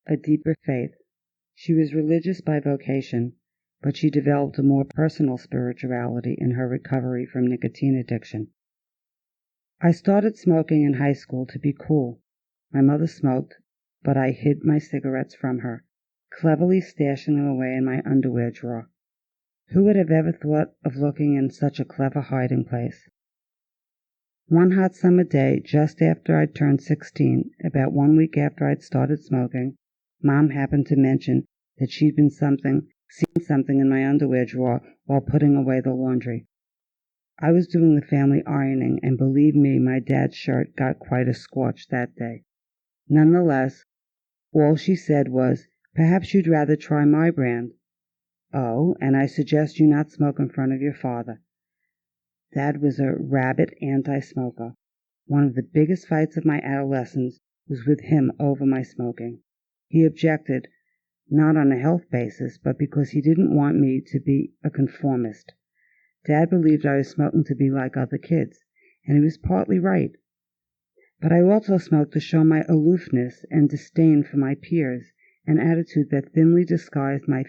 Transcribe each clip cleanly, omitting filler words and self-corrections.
a deeper faith. She was religious by vocation, but she developed a more personal spirituality in her recovery from nicotine addiction. I started smoking in high school to be cool. My mother smoked, but I hid my cigarettes from her, cleverly stashing them away in my underwear drawer. Who would have ever thought of looking in such a clever hiding place? One hot summer day, just after I'd turned 16, about 1 week after I'd started smoking, Mom happened to mention that she'd seen something in my underwear drawer while putting away the laundry. I was doing the family ironing, and believe me, my dad's shirt got quite a scorch that day. Nonetheless, all she said was, "Perhaps you'd rather try my brand." "Oh, and I suggest you not smoke in front of your father." Dad was a rabid anti-smoker. One of the biggest fights of my adolescence was with him over my smoking. He objected, not on a health basis, but because he didn't want me to be a conformist. Dad believed I was smoking to be like other kids, and he was partly right. But I also smoked to show my aloofness and disdain for my peers, an attitude that thinly disguised my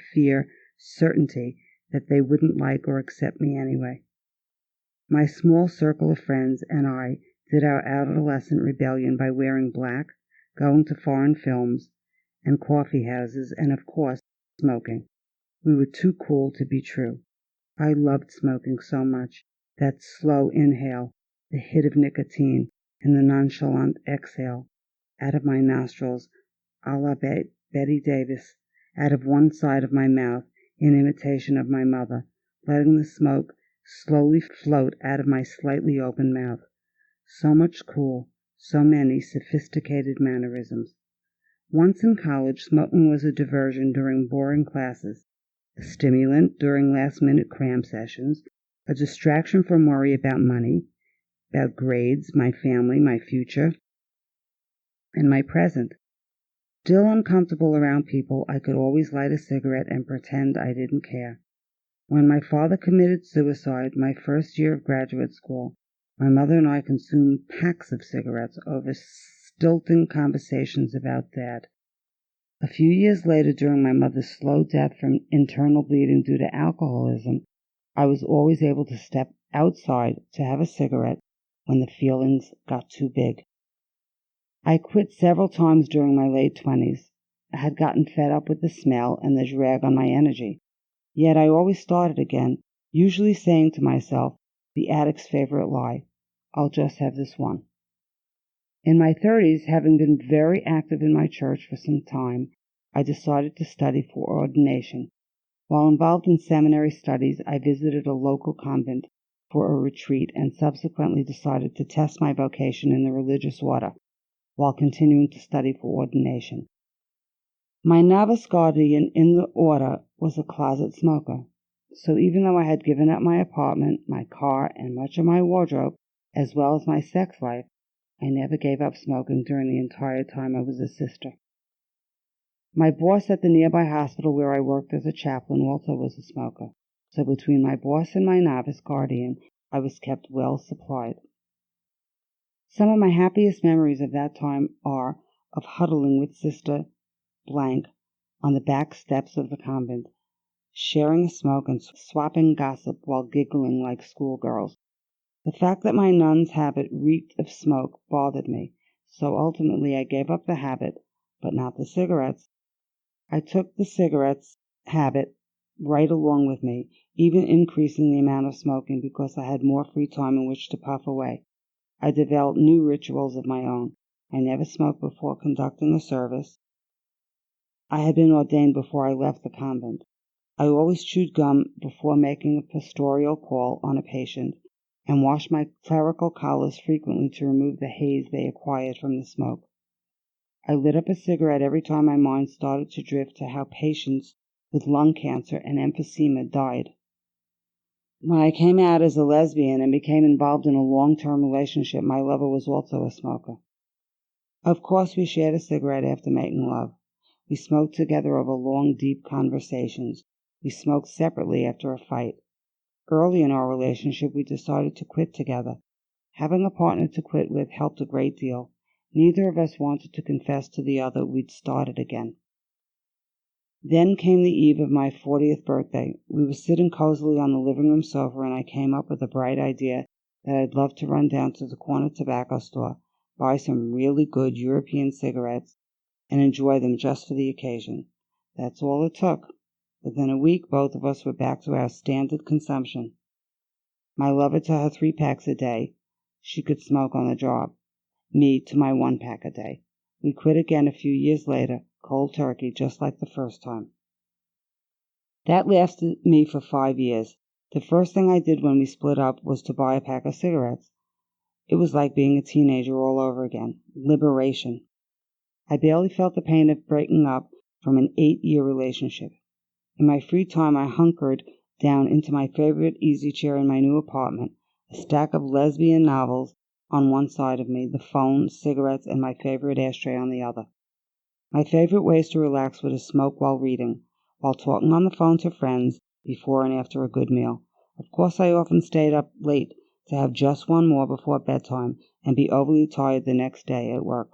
certainty that they wouldn't like or accept me anyway. My small circle of friends and I did our adolescent rebellion by wearing black, going to foreign films and coffee houses, and of course, smoking. We were too cool to be true. I loved smoking so much, that slow inhale, the hit of nicotine, and the nonchalant exhale out of my nostrils, a la Betty Davis, out of one side of my mouth, in imitation of my mother, letting the smoke slowly float out of my slightly open mouth. So much cool, so many sophisticated mannerisms. Once in college, smoking was a diversion during boring classes, a stimulant during last-minute cram sessions, a distraction from worry about money, about grades, my family, my future, and my present. Still uncomfortable around people, I could always light a cigarette and pretend I didn't care. When my father committed suicide my first year of graduate school, my mother and I consumed packs of cigarettes over stilting conversations about Dad. A few years later, during my mother's slow death from internal bleeding due to alcoholism, I was always able to step outside to have a cigarette when the feelings got too big. I quit several times during my late 20s. I had gotten fed up with the smell and the drag on my energy. Yet I always started again, usually saying to myself, the addict's favorite lie, "I'll just have this one." In my 30s, having been very active in my church for some time, I decided to study for ordination. While involved in seminary studies, I visited a local convent for a retreat and subsequently decided to test my vocation in the religious order while continuing to study for ordination. My novice guardian in the order was a closet smoker, so even though I had given up my apartment, my car, and much of my wardrobe, as well as my sex life, I never gave up smoking during the entire time I was a sister. My boss at the nearby hospital where I worked as a chaplain also was a smoker, so between my boss and my novice guardian, I was kept well supplied. Some of my happiest memories of that time are of huddling with Sister Blank on the back steps of the convent, sharing a smoke and swapping gossip while giggling like schoolgirls. The fact that my nun's habit reeked of smoke bothered me, so ultimately I gave up the habit, but not the cigarettes. I took the cigarettes habit right along with me, even increasing the amount of smoking because I had more free time in which to puff away. I developed new rituals of my own. I never smoked before conducting a service. I had been ordained before I left the convent. I always chewed gum before making a pastoral call on a patient, and washed my clerical collars frequently to remove the haze they acquired from the smoke. I lit up a cigarette every time my mind started to drift to how patients with lung cancer and emphysema died. When I came out as a lesbian and became involved in a long-term relationship, my lover was also a smoker. Of course, we shared a cigarette after making love. We smoked together over long, deep conversations. We smoked separately after a fight. Early in our relationship, we decided to quit together. Having a partner to quit with helped a great deal. Neither of us wanted to confess to the other we'd started again. Then came the eve of my 40th birthday. We were sitting cozily on the living room sofa, and I came up with a bright idea that I'd love to run down to the corner tobacco store, buy some really good European cigarettes, and enjoy them just for the occasion. That's all it took. Within a week, both of us were back to our standard consumption. My lover to her 3 packs a day. She could smoke on the job. Me to my 1 pack a day. We quit again a few years later, cold turkey, just like the first time. That lasted me for 5 years. The first thing I did when we split up was to buy a pack of cigarettes. It was like being a teenager all over again. Liberation. I barely felt the pain of breaking up from an 8-year relationship. In my free time, I hunkered down into my favorite easy chair in my new apartment, a stack of lesbian novels on one side of me, the phone, cigarettes, and my favorite ashtray on the other. My favorite ways to relax were to smoke while reading, while talking on the phone to friends, before and after a good meal. Of course, I often stayed up late to have just one more before bedtime and be overly tired the next day at work.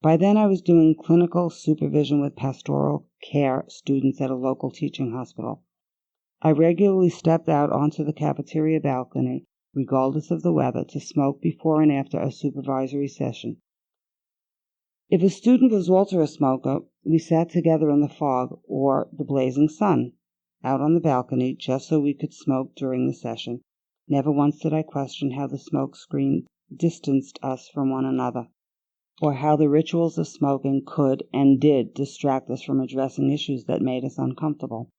By then, I was doing clinical supervision with pastoral care students at a local teaching hospital. I regularly stepped out onto the cafeteria balcony, regardless of the weather, to smoke before and after a supervisory session. If a student was also a smoker, we sat together in the fog or the blazing sun, out on the balcony, just so we could smoke during the session. Never once did I question how the smoke screen distanced us from one another, or how the rituals of smoking could and did distract us from addressing issues that made us uncomfortable.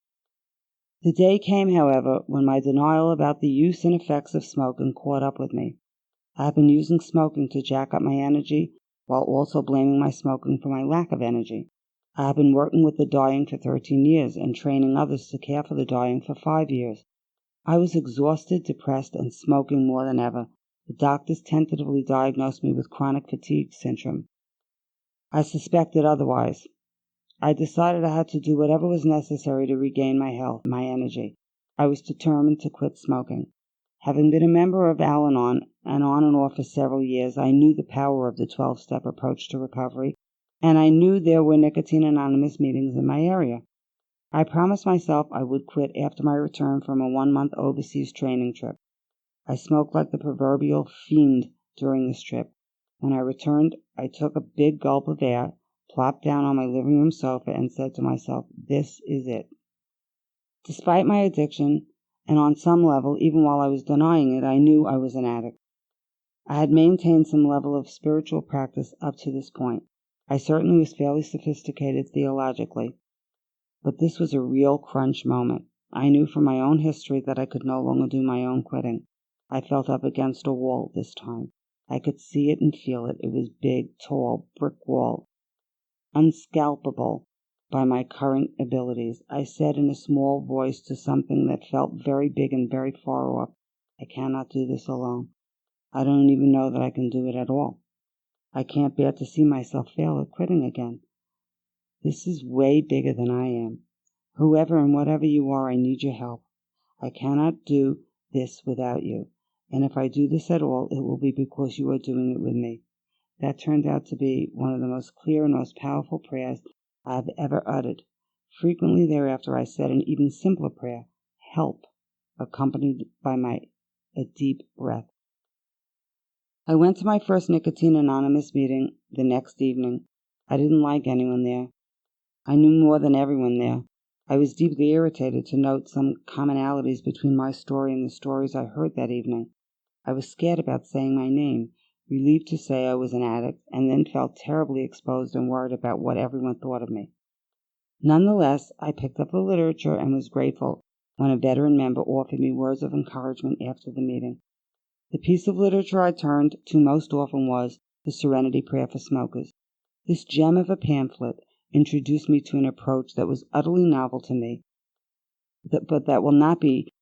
The day came, however, when my denial about the use and effects of smoking caught up with me. I have been using smoking to jack up my energy, while also blaming my smoking for my lack of energy. I have been working with the dying for 13 years and training others to care for the dying for 5 years. I was exhausted, depressed, and smoking more than ever. The doctors tentatively diagnosed me with chronic fatigue syndrome. I suspected otherwise. I decided I had to do whatever was necessary to regain my health, my energy. I was determined to quit smoking. Having been a member of Al-Anon and on and off for several years, I knew the power of the 12-step approach to recovery, and I knew there were Nicotine Anonymous meetings in my area. I promised myself I would quit after my return from a 1-month overseas training trip. I smoked like the proverbial fiend during this trip. When I returned, I took a big gulp of air, plopped down on my living room sofa, and said to myself, "This is it." Despite my addiction, and on some level, even while I was denying it, I knew I was an addict. I had maintained some level of spiritual practice up to this point. I certainly was fairly sophisticated theologically, but this was a real crunch moment. I knew from my own history that I could no longer do my own quitting. I felt up against a wall this time. I could see it and feel it. It was big, tall, brick wall, unscalpable by my current abilities. I said in a small voice to something that felt very big and very far off, "I cannot do this alone. I don't even know that I can do it at all. I can't bear to see myself fail at quitting again. This is way bigger than I am. Whoever and whatever you are, I need your help. I cannot do this without you. And if I do this at all, it will be because you are doing it with me." That turned out to be one of the most clear and most powerful prayers I have ever uttered. Frequently thereafter I said an even simpler prayer, "Help," accompanied by a deep breath. I went to my first Nicotine Anonymous meeting the next evening. I didn't like anyone there. I knew more than everyone there. I was deeply irritated to note some commonalities between my story and the stories I heard that evening. I was scared about saying my name, relieved to say I was an addict, and then felt terribly exposed and worried about what everyone thought of me. Nonetheless, I picked up the literature and was grateful when a veteran member offered me words of encouragement after the meeting. The piece of literature I turned to most often was The Serenity Prayer for Smokers. This gem of a pamphlet introduced me to an approach that was utterly novel to me, but that will not be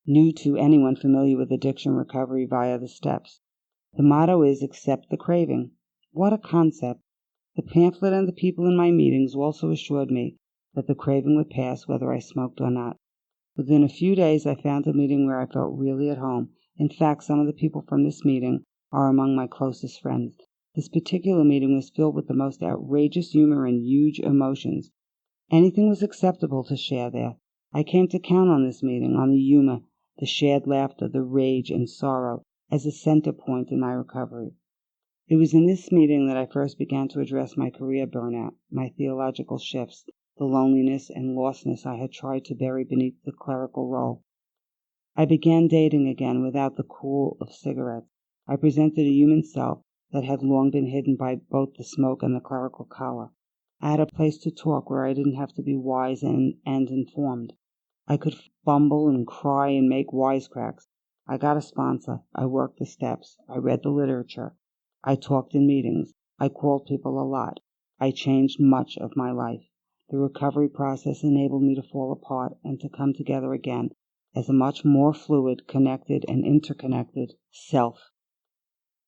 new to anyone familiar with addiction recovery via the steps. The motto is "Accept the Craving." What a concept! The pamphlet and the people in my meetings also assured me that the craving would pass whether I smoked or not. Within a few days I found a meeting where I felt really at home. In fact, some of the people from this meeting are among my closest friends. This particular meeting was filled with the most outrageous humor and huge emotions. Anything was acceptable to share there. I came to count on this meeting, on the humor, the shared laughter, the rage and sorrow, as a center point in my recovery. It was in this meeting that I first began to address my career burnout, my theological shifts, the loneliness and lostness I had tried to bury beneath the clerical role. I began dating again without the cool of cigarettes. I presented a human self that had long been hidden by both the smoke and the clerical collar. I had a place to talk where I didn't have to be wise and informed. I could fumble and cry and make wisecracks. I got a sponsor. I worked the steps. I read the literature. I talked in meetings. I called people a lot. I changed much of my life. The recovery process enabled me to fall apart and to come together again as a much more fluid, connected, and interconnected self.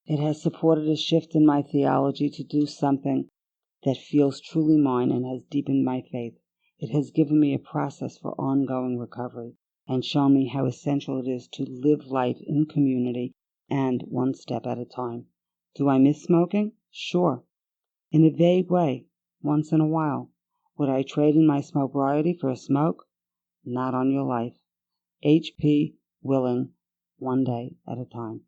It has supported a shift in my theology to do something that feels truly mine and has deepened my faith. It has given me a process for ongoing recovery and shown me how essential it is to live life in community and one step at a time. Do I miss smoking? Sure. In a vague way, once in a while. Would I trade in my smobriety for a smoke? Not on your life. H.P. Willing, one day at a time.